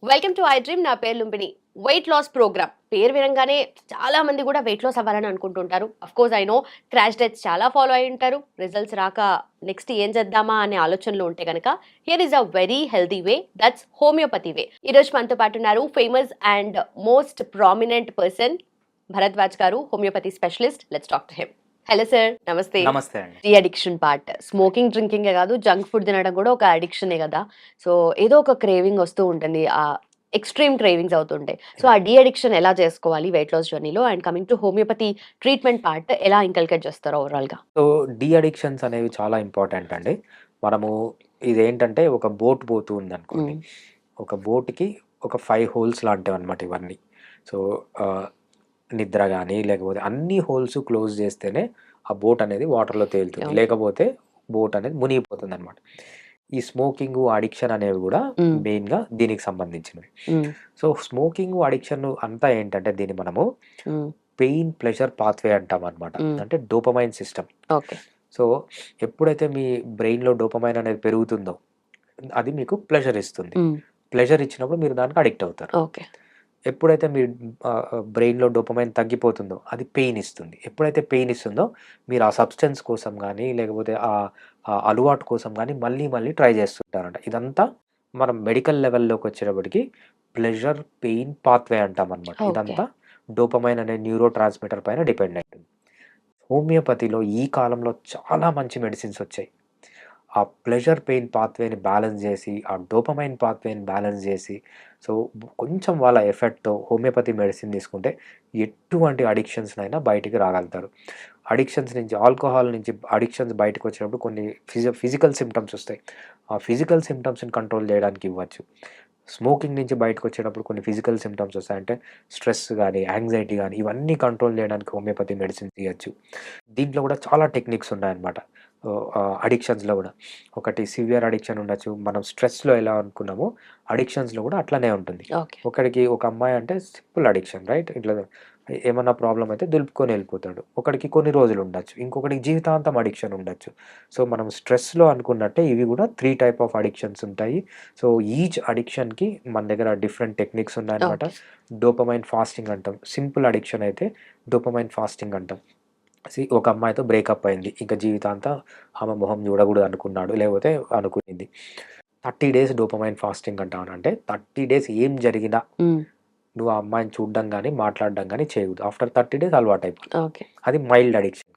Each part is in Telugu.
Welcome to I dream. నా పేరు లుంబిని. వెయిట్ లాస్ ప్రోగ్రామ్ పేరు వినంగానే చాలా మంది కూడా వెయిట్ లాస్ అవ్వాలని అనుకుంటుంటారు. Of course I know crash diets చాలా ఫాలో అయి ఉంటారు. రిజల్ట్స్ రాక నెక్స్ట్ ఏం చేద్దామా అనే ఆలోచనలో ఉంటే కనుక here is a very healthy way, that's homeopathy way. ఈ రోజు మనతో పాటు ఉన్నారు famous and most prominent person Bharadwaj గారు, homeopathy specialist. Let's talk to him. Hello sir, నమస్తే. నమస్తే అండి. టీ అడిక్షన్ పార్ట్, స్మోకింగ్ డ్రింకింగే కాదు, జంక్ ఫుడ్ తినడం కూడా ఒక అడిక్షనే కదా. సో ఏదో ఒక క్రేవింగ్ వస్తూ ఉంటుంది, ఆ ఎక్స్ట్రీమ్ క్రేవింగ్స్ అవుతుంటాయి. సో ఆ డీ అడిక్షన్ ఎలా చేసుకోవాలి వెయిట్ లాస్ జర్నీలో, and coming to homeopathy treatment part ఎలా ఇంకల్కేట్ చేస్తారు ఓవరాల్ గా? సో, డీ అడిక్షన్స్ అనేవి చాలా ఇంపార్టెంట్ అండి. మనము ఇదేంటంటే ఒక బోట్ పోతూ ఉందనుకోండి. ఒక బోట్‌కి ఒక 5 హోల్స్ లాంటివన్నమాట ఇవన్నీ. సో, నిద్ర గాని, లేకపోతే అన్ని హోల్స్ క్లోజ్ చేస్తేనే ఆ బోట్ అనేది వాటర్‌లో తేలుతుంది. అవును. లేకపోతే బోట్ అనేది మునిగిపోతుందన్నమాట. ఈ స్మోకింగు, అడిక్షన్ అనేవి గూడా మెయిన్‌గా దీనికి సంబంధించినవి. సో, స్మోకింగు, అడిక్షన్ అంతా ఏంటంటే దీన్ని మనము పెయిన్ ప్లెజర్ పాత్వే అంటామన్నమాట. అంటే డోపమైన్ సిస్టమ్. ఓకే. సో, ఎప్పుడైతే మీ బ్రెయిన్‌లో డోపమైన్ అనేది పెరుగుతుందో, అది మీకు ప్లెజర్ ఇస్తుంది. ప్లెజర్ ఇచ్చినప్పుడు మీరు దానికి అడిక్ట్ అవుతారు. ఓకే. ఎప్పుడైతే మీ బ్రెయిన్‌లో డోపమైన్ తగ్గిపోతుందో, అది పెయిన్ ఇస్తుంది. ఎప్పుడైతే పెయిన్ ఇస్తుందో, మీరు ఆ సబ్స్టెన్స్ కోసం గానీ, లేకపోతే ఆ అలవాటు కోసం గానీ, మళ్ళీ మళ్ళీ ట్రై చేస్తుంటారంట. ఇదంతా మనం మెడికల్ లెవెల్‌లోకొచ్చేటప్పటికి ప్లెజర్ పెయిన్ పాత్వే అంటామనమాట. ఓకే. ఇదంతా డోపమైన్ అనే న్యూరో ట్రాన్స్‌మిటర్ పైన డిపెండ్ అయి ఉంటుంది. హోమియోపతిలో ఈ కాలంలో చాలా మంచి మెడిసిన్స్ వచ్చాయి. ఆ ప్లెజర్ పెయిన్ పాత్వేని బ్యాలెన్స్ జేసి, ఆ డోపమైన్ పాత్వేని బ్యాలెన్స్ జేసి, సో, కొంచెం వాళ్ళ ఎఫర్ట్‌తో హోమియోపతి మెడిసిన్ తీసుకుంటే ఎటువంటి అడిక్షన్స్‌నైనా బయటికి రాగలుగుతారు. అడిక్షన్స్ నుంచి ఆల్కహాల్ నుంచి అడిక్షన్స్ బయటకొచ్చినప్పుడు కొన్ని ఫిజికల్ సింప్టమ్స్ ఒస్తాయి. ఆ ఫిజికల్ సింప్టమ్స్‌ని కంట్రోల్ జేయడానికి ఇవ్వచ్చు. స్మోకింగ్ నుంచి బయటకొచ్చేటప్పుడు కొన్ని ఫిజికల్ సింప్టమ్స్ ఒస్తాయి. అంటే స్ట్రెస్ గాని, యాంగ్జైటీ గాని ఇవన్నీ కంట్రోల్ జేయడానికి హోమియోపతి మెడిసిన్స్ ఇయ్యొచ్చు. దీంట్లో గూడా చాలా టెక్నిక్స్ ఉన్నాయన్నమాట. అడిక్షన్స్‌లో గూడా. ఒకటి సివియర్ అడిక్షన్ ఉండొచ్చు. మనం స్ట్రెస్‌లో ఎలా అనుకున్నామో అడిక్షన్స్‌లో గూడా అట్లనే ఉంటుంది. ఓకే. ఒక అమ్మాయి అంటే సింపుల్ అడిక్షన్ రైట్? ఇట్లా ఏమన్నా ప్రాబ్లమ్ అయితే దులుపుకొని ఎళ్ళిపోతాడు. ఒకడికి కొన్ని రోజులు ఉండొచ్చు. ఇంకొకడికి జీవితాంతం అడిక్షన్ ఉండొచ్చు. సో, మనం స్ట్రెస్‌లో అనుకున్నట్టే ఇవి గూడా 3 టైప్ ఆఫ్ అడిక్షన్స్ ఉంటాయి. సో, ఈచ్ అడిక్షన్‌కి మన దగ్గర డిఫరెంట్ టెక్నిక్స్ ఉన్నాయన్నమాట. ఓకే. డోపమైన్ ఫాస్టింగ్ అంటాం. సింపుల్ అడిక్షన్ అయితే డోపమైన్ ఫాస్టింగ్ అంటాం. ఒక అమ్మాయితో బ్రేకప్ అయింది. ఇంక జీవితాంతం ఆమె మొహం చూడకూడదు అనుకున్నాడు. లేకపోతే అనుకునింది. 30 డేస్ డోపమైన్ ఫాస్టింగ్ అంటాం. అంటే 30 డేస్ ఏం జరిగినా నువ్వు ఆ అమ్మాయిని చూడడం గాని, మాట్లాడడం గాని చేయకూడదు. ఆఫ్టర్ 30 డేస్ అలవాటయిపోతుంది. ఓకే. అది మైల్డ్ అడిక్షన్.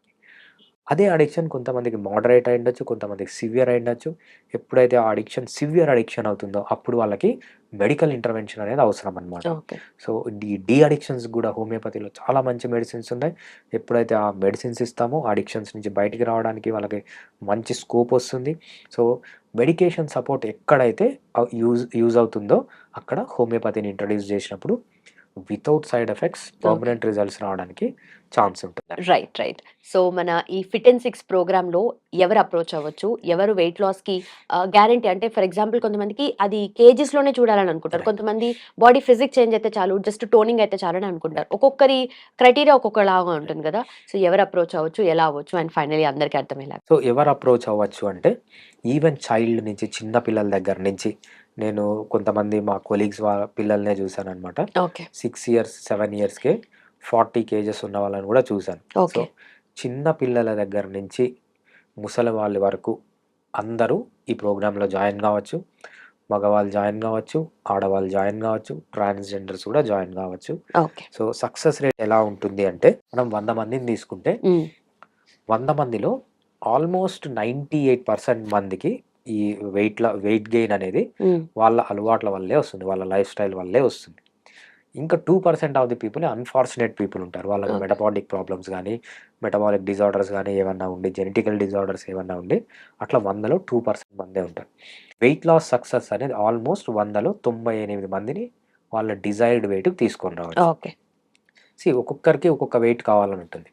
అదే అడిక్షన్ కొంతమందికి మోడరేట్ అయ్యుండొచ్చు. కొంతమందికి సివియర్ అయ్యుండొచ్చు. ఎప్పుడైతే ఆ అడిక్షన్ సివియర్ అడిక్షన్ అవుతుందో అప్పుడు వాళ్ళకి మెడికల్ ఇంటర్వెన్షన్ అనేది అవసరం అన్నమాట. ఓకే. సో, డీ అడిక్షన్స్ గూడా హోమియోపతిలో చాలా మంచి మెడిసిన్స్ ఉన్నాయి. ఎప్పుడైతే ఆ మెడిసిన్స్ ఇస్తామో అడిక్షన్స్ నుంచి బయటికి రావడానికి వాళ్ళకి మంచి స్కోప్ వస్తుంది. సో, మెడికేషన్ సపోర్ట్ ఎక్కడైతే యూజ్ అవుతుందో అక్కడ హోమియోపతిని ఇంట్రొడ్యూస్ చేసినప్పుడు without side effects okay. Permanent results రావడానికి ఛాన్స్ ఉంటుంది. రైట్. రైట్. సో మన ఈ ఫిట్ అండ్ సిక్స్ ప్రోగ్రామ్‌లో ఎవరు అప్రోచ్ అవ్వచ్చు? ఎవరు వెయిట్ లాస్‌కి గ్యారంటీ, అంటే ఫర్ ఎగ్జాంపుల్ కొంతమందికి అది కేజీస్‌లోనే చూడాలని అనుకుంటారు. రైట్. కొంతమంది బాడీ ఫిజిక్ చేంజ్ అయితే చాలు, జస్ట్ టోనింగ్ అయితే చాలని అనుకుంటారు. ఒక్కొక్కరి క్రైటీరియా ఒక్కొక్కలాగా ఉంటుంది కదా! సో ఎవరు అప్రోచ్ అవ్వచ్చు? ఎలా అవ్వచ్చు? అండ్ ఫైనల్లీ అందరికి అర్థమయ్యేలాగా. సో, ఎవరు అప్రోచ్ అవ్వచ్చు అంటే, ఈవెన్ చైల్డ్ నుంచి చిన్న పిల్లల దగ్గర నుంచి నేను కొంతమంది మా కొలీగ్స్ వాళ్ళ పిల్లలనే చూసాననమాట. ఓకే. 6 ఇయర్స్, 7 ఇయర్స్‌కే 40 కేజెస్ ఉన్న వాళ్ళని కూడా చూసాను. So, okay. చిన్న పిల్లల దగ్గర నుంచి ముసలి వాళ్ళ వరకు అందరూ ఈ ప్రోగ్రామ్‌లో జాయిన్ గావచ్చు. మగవాళ్ళు జాయిన్ గావచ్చు, ఆడవాళ్ళు జాయిన్ గావచ్చు, ట్రాన్స్‌జెండర్స్ కూడా జాయిన్ గావచ్చు. ఓకే. సో, సక్సెస్ రేట్ ఎలా ఉంటుంది అంటే, మనం 100 మందిని తీసుకుంటే 100 మందిలో ఆల్మోస్ట్ 98% మందికి ఈ వెయిట్ గెయిన్ అనేది వాళ్ళ అలవాట్ల వల్లే వస్తుంది. వాళ్ళ లైఫ్ స్టైల్ వల్లే వస్తుంది. ఇంకా 2% of the people unfortunate people ఉంటారు. వాళ్ళకి ఓకే. మెటబాలిక్ ప్రాబ్లమ్స్ గానీ, మెటబాలిక్ డిజార్డర్స్ గానీ ఏమన్నా ఉండి, జెనెటికల్ డిజార్డర్స్ ఏమన్నా ఉండి, అట్లా 100లో 2% మందే ఉంటారు. వెయిట్ లాస్ సక్సెస్ అనేది ఆల్మోస్ట్ 100లో 98 మందిని వాళ్ళ డిజైర్డ్ వెయిట్‌కి తీసుకొని రావచ్చు. ఓకే. ఒక్కొక్కరికి ఒక్కొక్క వెయిట్ కావాలని ఉంటుంది.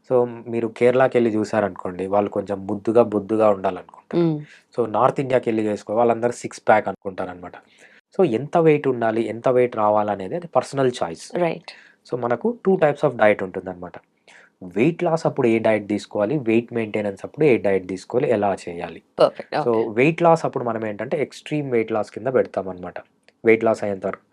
సో, మీరు కేరళకెళ్ళి చూసారనుకోండి, వాళ్ళు కొంచెం ముద్దుగా, బొద్దుగా ఉండాలనుకుంటారు. సో, నార్త్ ఇండియాకెళ్ళి వాళ్ళందరూ 6 ప్యాక్ అనుకుంటారనమాట. సో, ఎంత వెయిట్ ఉండాలి, ఎంత వెయిట్ రావాలనేది అది పర్సనల్ చాయిస్. రైట్. సో, మనకు 2 టైప్స్ ఆఫ్ డైట్ ఉంటుందనమాట. వెయిట్ లాస్ అప్పుడు ఏ డైట్ తీసుకోవాలి, వెయిట్ మెయింటెనెన్స్ అప్పుడు ఏ డైట్ తీసుకోవాలి, ఎలా చేయాలి. Perfect. So okay. Weight loss అప్పుడు మనం ఏంటంటే ఎక్స్ట్రీమ్ వెయిట్ లాస్ కింద పెడతామన్నమాట. వెయిట్ లాస్ అయ్యేంత వరకు.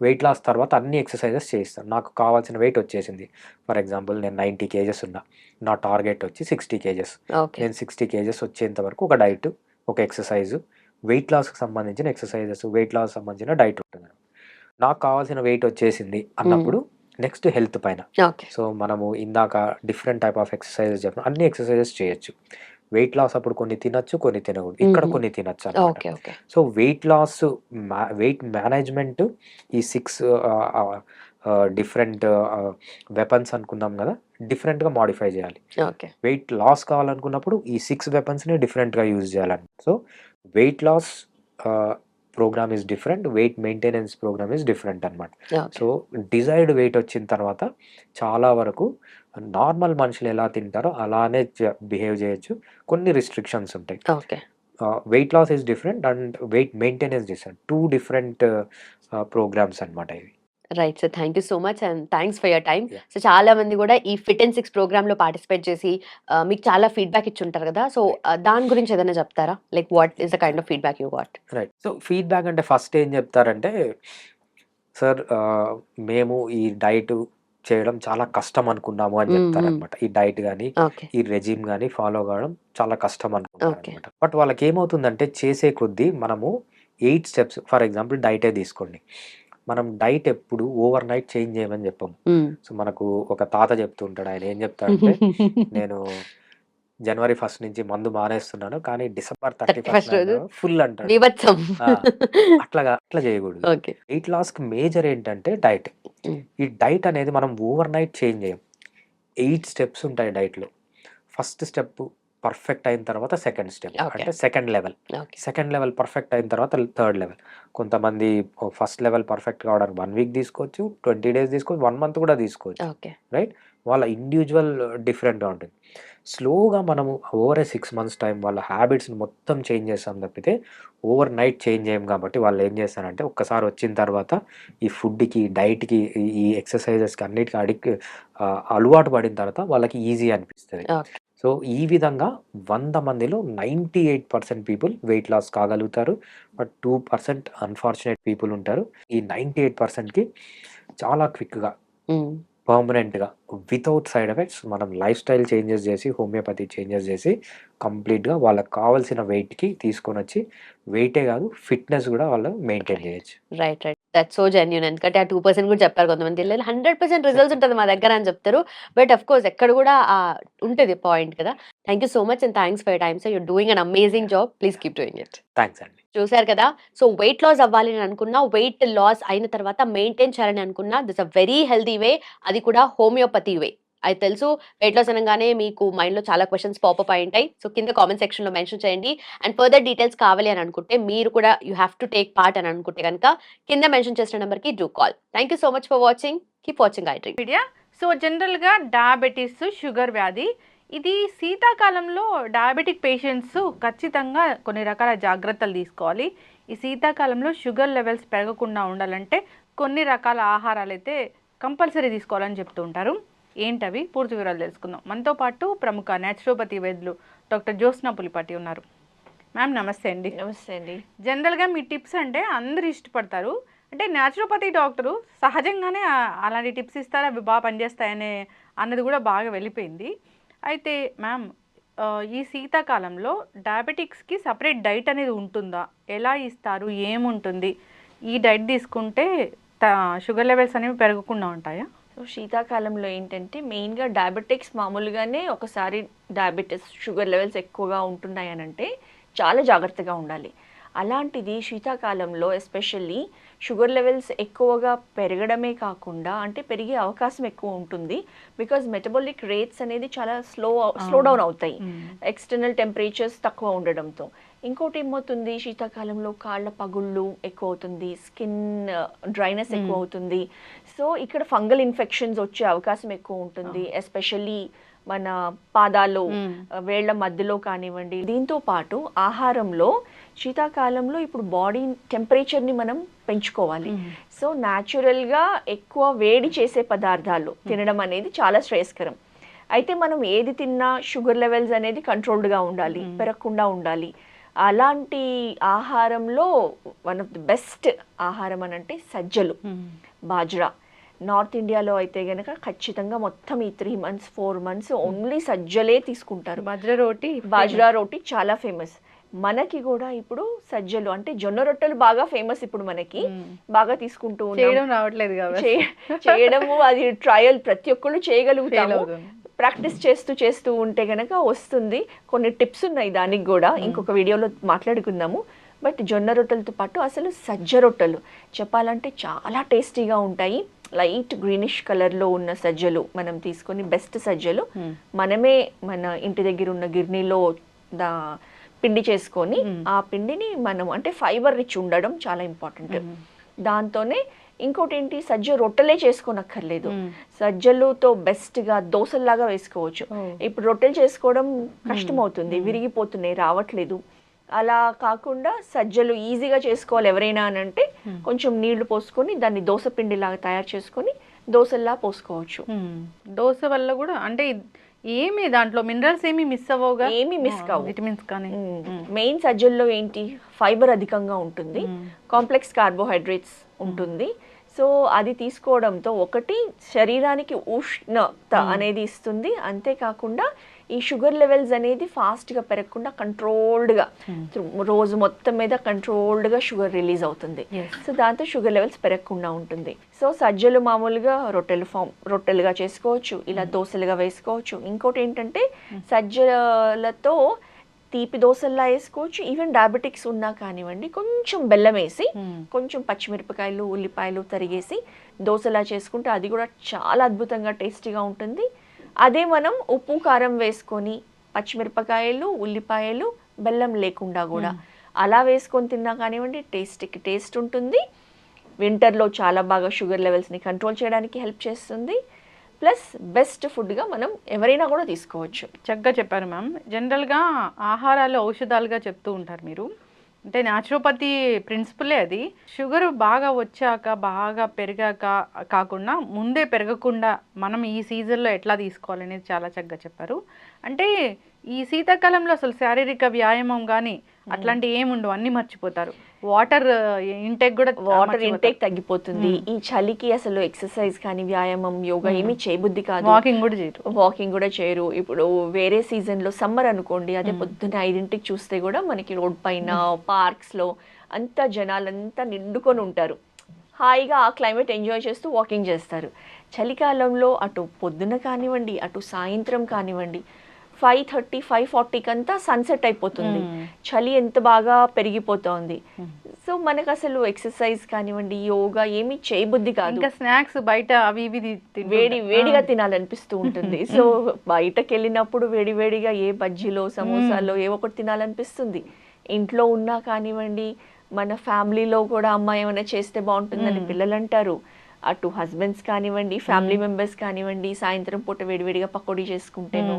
వెయిట్ లాస్ తర్వాత అన్ని ఎక్సర్సైజెస్ చేయిస్తాను. నాకు కావాల్సిన వెయిట్ వచ్చేసింది. ఫర్ ఎగ్జాంపుల్ నేను 90 కేజెస్ ఉన్నా. నా టార్గెట్ వచ్చి 60 కేజెస్. ఓకే. నేను 60 కేజెస్ వచ్చేంత వరకు ఒక డైట్, ఒక ఎక్సర్సైజు, వెయిట్ లాస్‌కి సంబంధించిన ఎక్సర్సైజెస్, వెయిట్ లాస్ సంబంధించిన డైట్ ఉంటుంది. నాకు కావాల్సిన వెయిట్ వచ్చేసింది అన్నప్పుడు నెక్స్ట్ హెల్త్ పైన. ఓకే. సో మనము ఇందాక డిఫరెంట్ టైప్ ఆఫ్ ఎక్సర్సైజెస్ చెప్పిన అన్ని ఎక్సర్సైజెస్ చేయొచ్చు. వెయిట్ లాస్ అప్పుడు కొన్ని తినొచ్చు, కొన్ని తినకూడదు. ఇక్కడ కొన్ని తినొచ్చు అన్నమాట. Okay. Okay. So weight loss weight management ఈ 6 డిఫరెంట్ వెపన్స్ అనుకున్నాం కదా, డిఫరెంట్గా మాడిఫై చేయాలి. ఓకే. వెయిట్ లాస్ కావాలనుకున్నప్పుడు ఈ 6 వెపన్స్ని డిఫరెంట్గా యూజ్ చేయాలని. So weight loss program is different, weight maintenance program is different అనమాట. సో డిజైర్డ్ వెయిట్ వచ్చిన తర్వాత చాలా వరకు నార్మల్ మనుషులు ఎలా తింటారో అలానే బిహేవ్ చేయొచ్చు. కొన్ని రిస్ట్రిక్షన్స్ ఉంటాయి. Okay. Weight loss is different and weight maintenance different. 2 different programs అనమాట ఇవి. Right sir. Thank you so much and thanks for your time. Yeah. So చాలా మంది కూడా ఈ ఫిట్ అండ్ 6 ప్రోగ్రామ్లో పార్టిసిపేట్ చేసి మీకు చాలా ఫీడ్బ్యాక్ ఇచ్చి ఉంటారు కదా. సో దాని గురించి ఏదైనా చెప్తారా? Like what is the kind of feedback you got? Right. So feedback అంటే ఫస్ట్ ఏం చెప్తారంటే, సార్ మేము ఈ డైట్ చేయడం చాలా కష్టం అనుకున్నాము అని చెప్తారనమాట. ఈ డైట్ కానీ ఓకే. ఈ రెజిమ్ కానీ ఫాలో కావడం చాలా కష్టం అనుకుంటారు Okay. అనమాట. బట్ వాళ్ళకి ఏమవుతుందంటే చేసే కొద్దీ మనము 8 స్టెప్స్, ఫర్ ఎగ్జాంపుల్ డైటే తీసుకోండి. మనం డైట్ ఎప్పుడు ఓవర్ నైట్ చేంజ్ చేయమని చెప్పాము. సో మనకు ఒక తాత చెప్తుంటాడు. ఆయన ఏం చెప్తాడంటే, నేను జనవరి 1 నుంచి మందు మానేస్తున్నాను కానీ డిసెంబర్ 31 రోజు ఫుల్ అంటాడు. బీభత్సం. అట్లా చేయకూడదు. ఓకే. వెయిట్ లాస్కి మేజర్ ఏంటంటే డైట్. ఈ డైట్ అనేది మనం ఓవర్ నైట్ చేంజ్ చేయం. 8 స్టెప్స్ ఉంటాయి డైట్లో. ఫస్ట్ స్టెప్ పర్ఫెక్ట్ అయిన తర్వాత సెకండ్ స్టెప్, Okay. అంటే second level. Okay. Second level perfect అయిన తర్వాత థర్డ్ లెవెల్. కొంతమంది ఫస్ట్ లెవెల్ పర్ఫెక్ట్ కావడానికి 1 వీక్ తీసుకోవచ్చు, 20 డేస్ తీసుకోవచ్చు, 1 మంత్ కూడా తీసుకోవచ్చు. ఓకే. రైట్. వాళ్ళ ఇండివిజువల్ డిఫరెంట్గా ఉంటుంది. స్లోగా మనము ఓవర్ 6 మంత్స్ టైం వాళ్ళ హ్యాబిట్స్ని మొత్తం చేంజ్ చేస్తాం తప్పితే ఓవర్ నైట్ చేంజ్ చేయం. కాబట్టి వాళ్ళు ఏం చేస్తారంటే ఒక్కసారి వచ్చిన తర్వాత ఈ ఫుడ్కి, డైట్కి, ఈ ఎక్సర్సైజెస్కి అన్నిటికీ అలవాటు పడిన తర్వాత వాళ్ళకి ఈజీ అనిపిస్తుంది. ఓకే. సో ఈ విధంగా 100 మందిలో 98% పీపుల్ వెయిట్ లాస్ కాగలుగుతారు. బట్ 2% అన్ఫార్చునేట్ పీపుల్ ఉంటారు. ఈ 98%కి చాలా క్విక్గా, పర్మనెంట్గా, వితౌట్ సైడ్ ఎఫెక్ట్స్ మనం లైఫ్ స్టైల్ చేంజెస్ చేసి, హోమియోపతి చేంజెస్ చేసి కంప్లీట్గా వాళ్ళకి కావాల్సిన వెయిట్కి తీసుకొని వచ్చి, వెయిటే కాదు ఫిట్నెస్ కూడా వాళ్ళు మెయింటైన్ చేయొచ్చు. Right. Right. That so genuine. ఎందుకంటే ఆ 2% కూడా చెప్పారు కొంతమంది. 100% రిజల్ట్స్ ఉంటుంది మా దగ్గర అని చెప్తారు. బట్ అఫ్ కోర్స్ ఎక్కడ కూడా ఉంటుంది పాయింట్ కదా. Thank you so much and thanks for your time sir. You're doing an amazing job. Please keep doing it. Thanks అండి. చూసారు కదా. సో వెయిట్ లాస్ అవ్వాలి అని అనుకున్నా, వెయిట్ లాస్ అయిన తర్వాత మెయింటైన్ చేయాలని అనుకున్నా, దిస్ అ వెరీ హెల్తీ వే. అది కూడా హోమియోపతి వే. అది తెలుసు. వెయిట్ లాస్ అనగానే మీకు మైండ్లో చాలా క్వశ్చన్స్ పాపప్ అయి ఉంటాయి. సో కింద కామెంట్ సెక్షన్లో మెన్షన్ చేయండి. అండ్ ఫర్దర్ డీటెయిల్స్ కావాలి అని అనుకుంటే, మీరు కూడా you have to take part అని అనుకుంటే కనుక కింద మెన్షన్ చేసిన నెంబర్కి do call. Thank you so much for watching. Keep watching I dream media. So జనరల్గా డయాబెటీస్, షుగర్ వ్యాధి, ఇది శీతాకాలంలో డయాబెటిక్ పేషెంట్స్ ఖచ్చితంగా కొన్ని రకాల జాగ్రత్తలు తీసుకోవాలి. ఈ శీతాకాలంలో షుగర్ లెవెల్స్ పెరగకుండా ఉండాలంటే కొన్ని రకాల ఆహారాలు అయితే కంపల్సరీ తీసుకోవాలని చెప్తూ ఉంటారు. ఏంటవి? పూర్తి వివరాలు తెలుసుకుందాం. మనతో పాటు ప్రముఖ న్యాచురోపతి వైద్యులు డాక్టర్ జ్యోత్స్న పులిపాటి ఉన్నారు. మ్యామ్ నమస్తే అండి. నమస్తే అండి. జనరల్గా మీ టిప్స్ అంటే అందరు ఇష్టపడతారు. అంటే న్యాచురోపతి డాక్టరు సహజంగానే అలాంటి టిప్స్ ఇస్తారు, అవి బాగా పనిచేస్తాయనే అన్నది కూడా బాగా వెళ్ళిపోయింది. అయితే మ్యామ్, ఈ శీతాకాలంలో డయాబెటిక్స్కి సపరేట్ డైట్ అనేది ఉంటుందా? ఎలా ఇస్తారు? ఏముంటుంది? ఈ డైట్ తీసుకుంటే షుగర్ లెవెల్స్ అనేవి పెరగకుండా ఉంటాయా? సో శీతాకాలంలో ఏంటంటే మెయిన్గా డయాబెటిక్స్ మామూలుగానే ఒకసారి డయాబెటీస్ షుగర్ లెవెల్స్ ఎక్కువగా ఉంటున్నాయి అని అంటే చాలా జాగ్రత్తగా ఉండాలి. అలాంటిది శీతాకాలంలో ఎస్పెషల్లీ షుగర్ లెవెల్స్ ఎక్కువగా పెరగడమే కాకుండా అంటే పెరిగే అవకాశం ఎక్కువ ఉంటుంది. బికాజ్ మెటబాలిక్ రేట్స్ అనేది చాలా స్లో డౌన్ అవుతాయి ఎక్స్టర్నల్ టెంపరేచర్స్ తక్కువ ఉండడంతో. ఇంకోటి ఏమవుతుంది, శీతాకాలంలో కాళ్ళ పగుళ్ళు ఎక్కువ అవుతుంది, స్కిన్ డ్రైనెస్ ఎక్కువ అవుతుంది. సో ఇక్కడ ఫంగల్ ఇన్ఫెక్షన్స్ వచ్చే అవకాశం ఎక్కువ ఉంటుంది, ఎస్పెషల్లీ మన పాదాలు, వేళ్ల మధ్యలో కానివ్వండి. దీంతో పాటు ఆహారంలో శీతాకాలంలో ఇప్పుడు బాడీ టెంపరేచర్ని మనం పెంచుకోవాలి. సో న్యాచురల్గా ఎక్కువ వేడి చేసే పదార్థాలు తినడం అనేది చాలా శ్రేయస్కరం. అయితే మనం ఏది తిన్నా షుగర్ లెవెల్స్ అనేది కంట్రోల్డ్గా ఉండాలి, పెరగకుండా ఉండాలి. అలాంటి ఆహారంలో వన్ ఆఫ్ ది బెస్ట్ ఆహారం అని అంటే సజ్జలు, బాజ్రా. నార్త్ ఇండియాలో అయితే గనక ఖచ్చితంగా మొత్తం ఈ 3 months 4 months ఓన్లీ సజ్జలే తీసుకుంటారు. బాజ్రా రోటీ చాలా ఫేమస్. మనకి కూడా ఇప్పుడు సజ్జలు అంటే జొన్న రొట్టెలు బాగా ఫేమస్. ఇప్పుడు మనకి బాగా తీసుకుంటూ రావట్లేదు చేయడము, అది ట్రయల్ ప్రతి ఒక్కళ్ళు చేయగలుగుతాము. ప్రాక్టీస్ చేస్తూ ఉంటే గనక వస్తుంది. కొన్ని టిప్స్ ఉన్నాయి దానికి కూడా, ఇంకొక వీడియోలో మాట్లాడుకుందాము. బట్ జొన్న రొట్టెలతో పాటు అసలు సజ్జ రొట్టెలు చెప్పాలంటే చాలా టేస్టీగా ఉంటాయి. లైట్ గ్రీనిష్ కలర్లో ఉన్న సజ్జలు మనం తీసుకొని, బెస్ట్ సజ్జలు మనమే మన ఇంటి దగ్గర ఉన్న గిర్నీలో పిండి చేసుకొని, ఆ పిండిని మనం అంటే ఫైబర్ రిచ్ ఉండడం చాలా ఇంపార్టెంట్. దాంతోనే ఇంకోటి ఏంటి, సజ్జ రొట్టెలే చేసుకోనక్కర్లేదు, సజ్జలతో బెస్ట్గా దోశల్లాగా వేసుకోవచ్చు. ఇప్పుడు రొట్టెలు చేసుకోవడం కష్టం అవుతుంది, విరిగిపోతున్నాయి, రావట్లేదు. అలా కాకుండా సజ్జలు ఈజీగా చేసుకోవాలి ఎవరైనా అని అంటే కొంచెం నీళ్లు పోసుకొని దాన్ని దోశ పిండిలాగా తయారు చేసుకొని దోశల్లా పోసుకోవచ్చు. దోశ వల్ల కూడా అంటే ఏమి దాంట్లో మినరల్స్ ఏమి మిస్ అవ్వవుగా? ఏమి మిస్ కావు, విటమిన్స్ కానీ. మెయిన్ సజ్జల్లో ఏంటి, ఫైబర్ అధికంగా ఉంటుంది, కాంప్లెక్స్ కార్బోహైడ్రేట్స్ ఉంటుంది. సో అది తీసుకోవడంతో ఒకటి శరీరానికి ఉష్ణత అనేది ఇస్తుంది, అంతేకాకుండా ఈ షుగర్ లెవెల్స్ అనేది ఫాస్ట్గా పెరగకుండా కంట్రోల్డ్గా రోజు మొత్తం మీద కంట్రోల్డ్గా షుగర్ రిలీజ్ అవుతుంది. సో దాంతో షుగర్ లెవెల్స్ పెరగకుండా ఉంటుంది. సో సజ్జలు మామూలుగా రొట్టెలుగా చేసుకోవచ్చు, ఇలా దోశలుగా వేసుకోవచ్చు. ఇంకోటి ఏంటంటే సజ్జలతో తీపి దోశల్లా వేసుకోవచ్చు. ఈవెన్ డయాబెటిక్స్ ఉన్నా కానివ్వండి, కొంచెం బెల్లం వేసి కొంచెం పచ్చిమిరపకాయలు ఉల్లిపాయలు తరిగేసి దోశలా చేసుకుంటే అది కూడా చాలా అద్భుతంగా టేస్టీగా ఉంటుంది. అదే మనం ఉప్పు కారం వేసుకొని పచ్చిమిరపకాయలు ఉల్లిపాయలు బెల్లం లేకుండా కూడా అలా వేసుకొని తిన్నా కానివ్వండి, టేస్ట్ ఉంటుంది. వింటర్లో చాలా బాగా షుగర్ లెవెల్స్ని కంట్రోల్ చేయడానికి హెల్ప్ చేస్తుంది. ప్లస్ బెస్ట్ ఫుడ్గా మనం ఎవరైనా కూడా తీసుకోవచ్చు. చక్కగా చెప్పారు మ్యామ్. జనరల్గా ఆహారాలు ఔషధాలుగా చెప్తూ ఉంటారు మీరు, అంటే న్యాచురోపతి ప్రిన్సిపలే అది. షుగర్ బాగా వచ్చాక బాగా పెరిగాక కాకుండా ముందే పెరగకుండా మనం ఈ సీజన్లో ఎట్లా తీసుకోవాలనేది చాలా చక్కగా చెప్పారు. అంటే ఈ శీతాకాలంలో అసలు శారీరక వ్యాయామం కానీ అట్లాంటి ఏముండవు, అన్ని మర్చిపోతారు. వాటర్ ఇంటేక్ తగ్గిపోతుంది. ఈ చలికి అసలు ఎక్సర్సైజ్ కానీ వ్యాయామం యోగా ఏమీ చేయబుద్ధి కాదు, వాకింగ్ కూడా చేయరు. ఇప్పుడు వేరే సీజన్లో సమ్మర్ అనుకోండి, అదే పొద్దున్న 5 చూస్తే కూడా మనకి రోడ్ పైన పార్క్స్లో అంతా జనాలంతా నిండుకొని ఉంటారు, హాయిగా ఆ క్లైమేట్ ఎంజాయ్ చేస్తూ వాకింగ్ చేస్తారు. చలికాలంలో అటు పొద్దున కానివ్వండి అటు సాయంత్రం కానివ్వండి 5:30 5:40 అంతా సన్సెట్ అయిపోతుంది, చలి ఎంత బాగా పెరిగిపోతుంది. సో మనకు అసలు ఎక్సర్సైజ్ కానివ్వండి యోగా ఏమీ చేయబుద్ధి కాదు, స్నాక్స్ బయట అవి ఇవి వేడిగా తినాలనిపిస్తూ ఉంటుంది. సో బయటకు వెళ్ళినప్పుడు వేడిగా ఏ బజ్జీలో సమోసాలో ఏ ఒకటి తినాలనిపిస్తుంది. ఇంట్లో ఉన్నా కానివ్వండి, మన ఫ్యామిలీలో కూడా అమ్మ ఏమైనా చేస్తే బాగుంటుందని పిల్లలు అంటారు, అటు హస్బెండ్స్ కానివ్వండి ఫ్యామిలీ మెంబర్స్ కానివ్వండి సాయంత్రం పూట వేడిగా పకోడీ చేసుకుంటేనో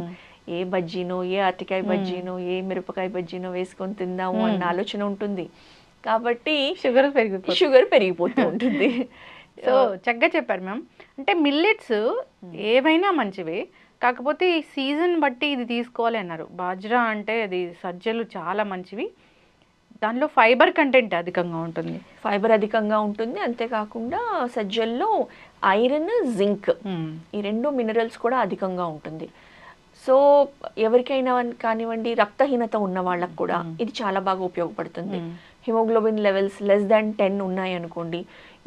ఏ బజ్జీనో ఏ అరటికాయ బజ్జీనో ఏ మిరపకాయ బజ్జీనో వేసుకొని తిందాము అన్న ఆలోచన ఉంటుంది. కాబట్టి షుగర్ పెరిగిపోతూ ఉంటుంది. సో చక్కగా చెప్పారు మ్యామ్. అంటే మిల్లెట్స్ ఏవైనా మంచివే, కాకపోతే ఈ సీజన్ బట్టి ఇది తీసుకోవాలి అన్నారు. బాజ్రా అంటే అది సజ్జలు చాలా మంచివి, దానిలో ఫైబర్ కంటెంట్ అధికంగా ఉంటుంది. అంతేకాకుండా సజ్జల్లో ఐరన్ జింక్ ఈ 2 మినరల్స్ కూడా అధికంగా ఉంటుంది. సో ఎవరికైనా కానివ్వండి రక్తహీనత ఉన్న వాళ్ళకు కూడా ఇది చాలా బాగా ఉపయోగపడుతుంది. హిమోగ్లోబిన్ లెవెల్స్ <10 ఉన్నాయి అనుకోండి,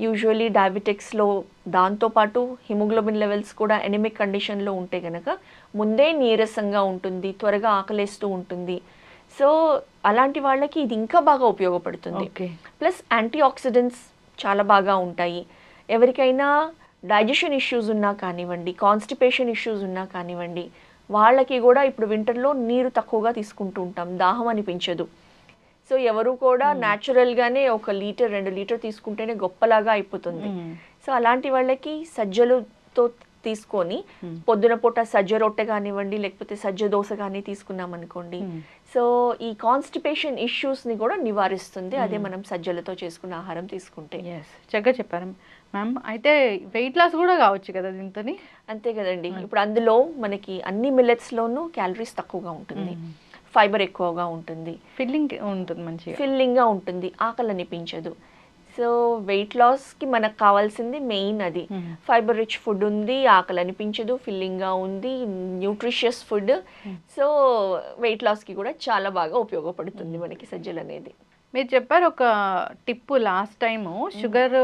యూజువలీ డయాబెటిక్స్లో దాంతోపాటు హిమోగ్లోబిన్ లెవెల్స్ కూడా ఎనిమిక్ కండిషన్లో ఉంటే కనుక ముందే నీరసంగా ఉంటుంది, త్వరగా ఆకలేస్తూ ఉంటుంది. సో అలాంటి వాళ్ళకి ఇది ఇంకా బాగా ఉపయోగపడుతుంది. ప్లస్ యాంటీ ఆక్సిడెంట్స్ చాలా బాగా ఉంటాయి. ఎవరికైనా డైజెషన్ ఇష్యూస్ ఉన్నా కానివ్వండి, కాన్స్టిపేషన్ ఇష్యూస్ ఉన్నా కానివ్వండి, వాళ్ళకి కూడా ఇప్పుడు వింటర్లో నీరు తక్కువగా తీసుకుంటూ ఉంటాం, దాహం అనిపించదు. సో ఎవరు కూడా న్యాచురల్గానే 1 లీటర్ 2 లీటర్ తీసుకుంటేనే గొప్పలాగా అయిపోతుంది. సో అలాంటి వాళ్ళకి సజ్జలతో తీసుకొని పొద్దున పూట సజ్జ రొట్టె కానివ్వండి లేకపోతే సజ్జ దోశ కానీ తీసుకున్నాం అనుకోండి, సో ఈ కాన్స్టిపేషన్ ఇష్యూస్ని కూడా నివారిస్తుంది అదే మనం సజ్జలతో చేసుకున్న ఆహారం తీసుకుంటే. ఎస్, చక్కగా చెప్పారు మ్యామ్. అయితే వెయిట్ లాస్ కూడా కావచ్చు కదా దీంతోని? అంతే కదండి. ఇప్పుడు అందులో మనకి అన్ని మిల్లెట్స్లోనూ క్యాలరీస్ తక్కువగా ఉంటుంది, ఫైబర్ ఎక్కువగా ఉంటుంది, ఫిల్లింగ్ ఉంటుంది, మంచిగా ఫిల్లింగ్గా ఉంటుంది, ఆకలి అనిపించదు. సో వెయిట్ లాస్కి మనకు కావాల్సింది మెయిన్ అది. ఫైబర్ రిచ్ ఫుడ్ ఉంది, ఆకలి అనిపించదు, ఫిల్లింగ్గా ఉంది, న్యూట్రిషియస్ ఫుడ్. సో వెయిట్ లాస్కి కూడా చాలా బాగా ఉపయోగపడుతుంది మనకి సజ్జలు అనేది. మీరు చెప్పారు ఒక టిప్పు లాస్ట్ టైము, షుగర్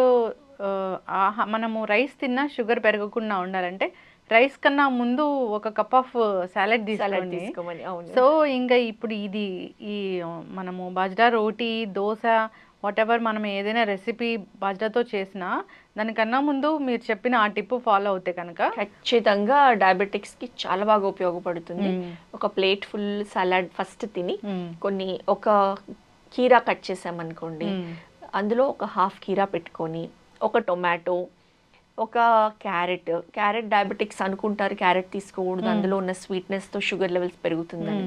మనము రైస్ తిన్నా షుగర్ పెరగకుండా ఉండాలంటే రైస్ కన్నా ముందు ఒక కప్ ఆఫ్ సాలడ్ తీసుకోండి. తీసుకోమని. అవును. సో ఇంకా ఇప్పుడు ఇది ఈ మనము బాజ్రా రోటీ, దోశ, వాట్ ఎవర్ మనం ఏదైనా రెసిపీ బాజ్రాతో చేసినా దానికన్నా ముందు మీరు చెప్పిన ఆ టిప్ ఫాలో అవుతే కనుక ఖచ్చితంగా డయాబెటిక్స్కి చాలా బాగా ఉపయోగపడుతుంది. ఒక ప్లేట్ ఫుల్ సలాడ్ ఫస్ట్ తిని కొన్ని ఒక కీరా కట్ చేసామనుకోండి, అందులో ఒక హాఫ్ కీరా పెట్టుకొని, ఒక టొమాటో, ఒక క్యారెట్ డయాబెటిక్స్ అనుకుంటారు క్యారెట్ తీసుకోకూడదు, అందులో ఉన్న స్వీట్నెస్తో షుగర్ లెవెల్స్ పెరుగుతుందని.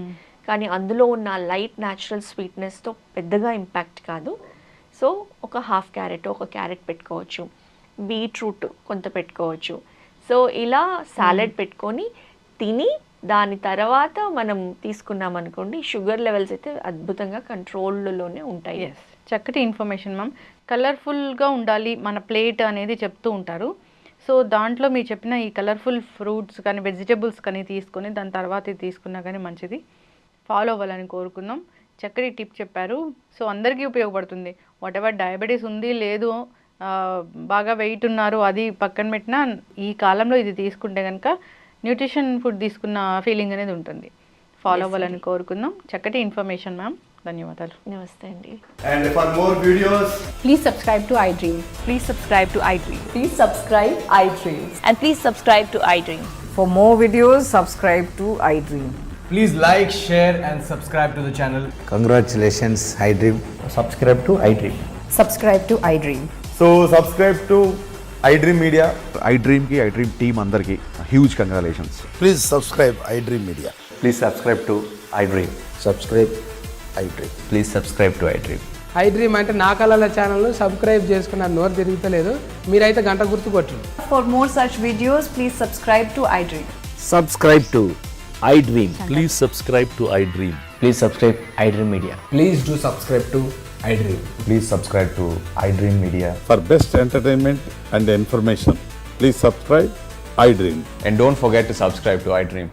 కానీ అందులో ఉన్న లైట్ న్యాచురల్ స్వీట్నెస్తో పెద్దగా ఇంపాక్ట్ కాదు. సో ఒక హాఫ్ క్యారెట్, ఒక క్యారెట్ పెట్టుకోవచ్చు, బీట్రూట్ కొంత పెట్టుకోవచ్చు. సో ఇలా సాలెడ్ పెట్టుకొని తిని దాని తర్వాత మనం తీసుకున్నాం అనుకోండి, షుగర్ లెవెల్స్ అయితే అద్భుతంగా కంట్రోల్లోనే ఉంటాయి. ఎస్, చక్కటి ఇన్ఫర్మేషన్ మ్యామ్. కలర్ఫుల్గా ఉండాలి మన ప్లేట్ అనేది చెప్తూ ఉంటారు. సో దాంట్లో మీరు చెప్పిన ఈ కలర్ఫుల్ ఫ్రూట్స్ కానీ వెజిటబుల్స్ కానీ తీసుకొని దాని తర్వాత ఇది తీసుకున్నా కానీ మంచిది. ఫాలో అవ్వాలని కోరుకుందాం. చక్కటి టిప్ చెప్పారు. సో అందరికీ ఉపయోగపడుతుంది. వాట్ ఎవర్ డయాబెటీస్ ఉంది లేదు, బాగా వెయిట్ ఉన్నారు, అది పక్కన పెట్టినా ఈ కాలంలో ఇది తీసుకుంటే కనుక న్యూట్రిషన్ ఫుడ్ తీసుకున్న ఫీలింగ్ అనేది ఉంటుంది. ఫాలో అవ్వాలని కోరుకుందాం. చక్కటి ఇన్ఫర్మేషన్ మ్యామ్, ధన్యవాదాలు. నమస్తే అండి. And for more videos, Please subscribe to iDream. Please subscribe to iDream. Please subscribe iDream. And please subscribe to iDream. For more videos, subscribe to iDream. please like, share and subscribe to the channel. Congratulations, iDream. Subscribe to iDream. Subscribe to iDream. So subscribe to iDream Media. iDream ki iDream team andarki huge congratulations. Please subscribe iDream Media. Please subscribe to iDream. Subscribe iDream. Please subscribe to iDream. iDream అంటే నా కళల ఛానల్ సబ్స్క్రైబ్ చేసుకున్నారు, నోరు తిరుగుతలేదు, మీరైతే గంట గుర్తు కొట్టండి. For more such videos, please subscribe to iDream. Subscribe to iDream. Please subscribe to iDream. Please subscribe iDream Media. Please do subscribe to iDream. Please subscribe to iDream Media. For best entertainment and information, please subscribe iDream. And don't forget to subscribe to iDream.